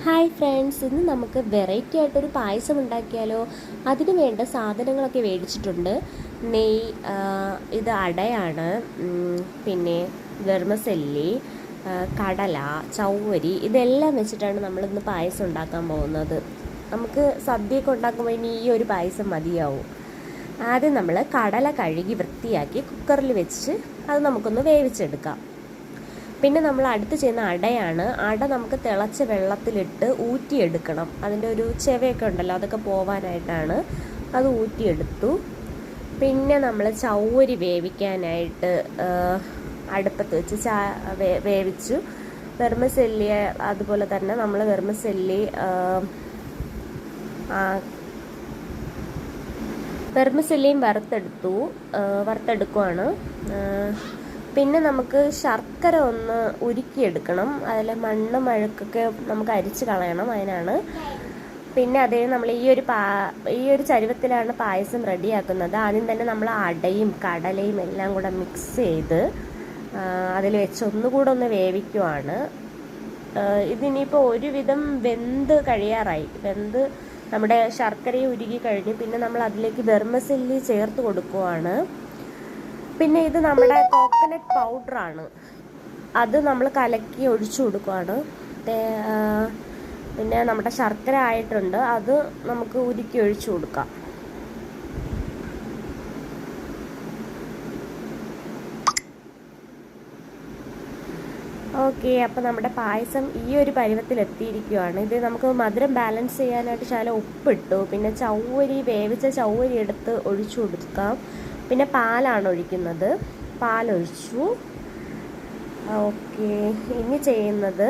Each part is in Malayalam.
ഹായ് ഫ്രണ്ട്സ്, ഇന്ന് നമുക്ക് വെറൈറ്റി ആയിട്ടൊരു പായസം ഉണ്ടാക്കിയാലോ. അതിന് വേണ്ട സാധനങ്ങളൊക്കെ മേടിച്ചിട്ടുണ്ട്. നെയ്യ്, ഇത് അടയാണ്, പിന്നെ വെർമസെല്ലി, കടല, ചൗവരി, ഇതെല്ലാം വെച്ചിട്ടാണ് നമ്മളിന്ന് പായസം ഉണ്ടാക്കാൻ പോകുന്നത്. നമുക്ക് സദ്യയൊക്കെ ഉണ്ടാക്കുമ്പോൾ ഇനി ഈ ഒരു പായസം മതിയാവും. ആദ്യം നമ്മൾ കടല കഴുകി വൃത്തിയാക്കി കുക്കറിൽ വെച്ച് അത് നമുക്കൊന്ന് വേവിച്ചെടുക്കാം. പിന്നെ നമ്മൾ അടുത്ത് ചെയ്യുന്ന അടയാണ്. അട നമുക്ക് തിളച്ച വെള്ളത്തിലിട്ട് ഊറ്റിയെടുക്കണം. അതിൻ്റെ ഒരു ചെവയൊക്കെ ഉണ്ടല്ലോ, അതൊക്കെ പോവാനായിട്ടാണ്. അത് ഊറ്റിയെടുത്തു. പിന്നെ നമ്മൾ ചൗവരി വേവിക്കാനായിട്ട് അടുപ്പത്ത് വെച്ച് വേവിച്ചു. വെർമസെല്ലി അതുപോലെ തന്നെ നമ്മൾ വെർമസെല്ലിയും വറുത്തെടുക്കുവാണ്. പിന്നെ നമുക്ക് ശർക്കര ഒന്ന് ഉരുക്കിയെടുക്കണം. അതിൽ മണ്ണ് മഴക്കൊക്കെ നമുക്ക് അരിച്ച് കളയണം, അതിനാണ്. പിന്നെ അതേ നമ്മൾ ഈ ഒരു ചരുവത്തിലാണ് പായസം റെഡിയാക്കുന്നത്. ആദ്യം തന്നെ നമ്മൾ അടയും കടലയും എല്ലാം കൂടെ മിക്സ് ചെയ്ത് അതിൽ വെച്ച് ഒന്നുകൂടെ ഒന്ന് വേവിക്കുവാണ്. ഇതിനിപ്പോൾ ഒരുവിധം കഴിയാറായി. നമ്മുടെ ശർക്കരയും ഉരുകി കഴിഞ്ഞ് പിന്നെ നമ്മൾ അതിലേക്ക് വെർമസെല്ലി ചേർത്ത് കൊടുക്കുവാണ്. പിന്നെ ഇത് നമ്മുടെ കോക്കനട്ട് പൗഡറാണ്, അത് നമ്മൾ കലക്കി ഒഴിച്ചു കൊടുക്കുവാണ്. പിന്നെ നമ്മുടെ ശർക്കര ആയിട്ടുണ്ട്, അത് നമുക്ക് ഉരുക്കി ഒഴിച്ചു കൊടുക്കാം. ഓക്കെ, അപ്പോൾ നമ്മുടെ പായസം ഈ ഒരു പരുവത്തിൽ എത്തിയിരിക്കുകയാണ്. ഇത് നമുക്ക് മധുരം ബാലൻസ് ചെയ്യാനായിട്ട് ശകലം ഉപ്പിട്ടു. പിന്നെ വേവിച്ച ചൗവരി എടുത്ത് ഒഴിച്ചു കൊടുക്കാം. പിന്നെ പാലാണ് ഒഴിക്കുന്നത്, പാലൊഴിച്ചു. ഓക്കെ, ഇനി ചെയ്യുന്നത്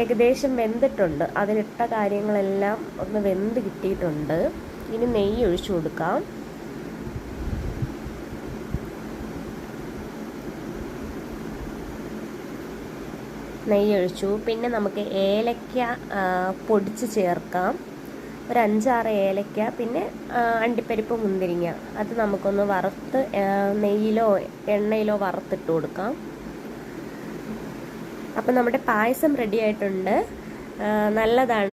ഏകദേശം വെന്തിട്ടുണ്ട്. അതിലിട്ട കാര്യങ്ങളെല്ലാം ഒന്ന് വെന്ത് കിട്ടിയിട്ടുണ്ട്. ഇനി നെയ്യ് ഒഴിച്ചു കൊടുക്കാം. നെയ്യ് ഒഴിച്ചു. പിന്നെ നമുക്ക് ഏലക്ക പൊടിച്ച് ചേർക്കാം, ഒരു 5-6 ഏലക്ക. പിന്നെ അണ്ടിപ്പരിപ്പ്, മുന്തിരിങ്ങ, അത് നമുക്കൊന്ന് വറുത്ത് നെയ്യിലോ എണ്ണയിലോ വറുത്തിട്ട് കൊടുക്കാം. അപ്പം നമ്മുടെ പായസം റെഡി ആയിട്ടുണ്ട്. നല്ലതാണ്.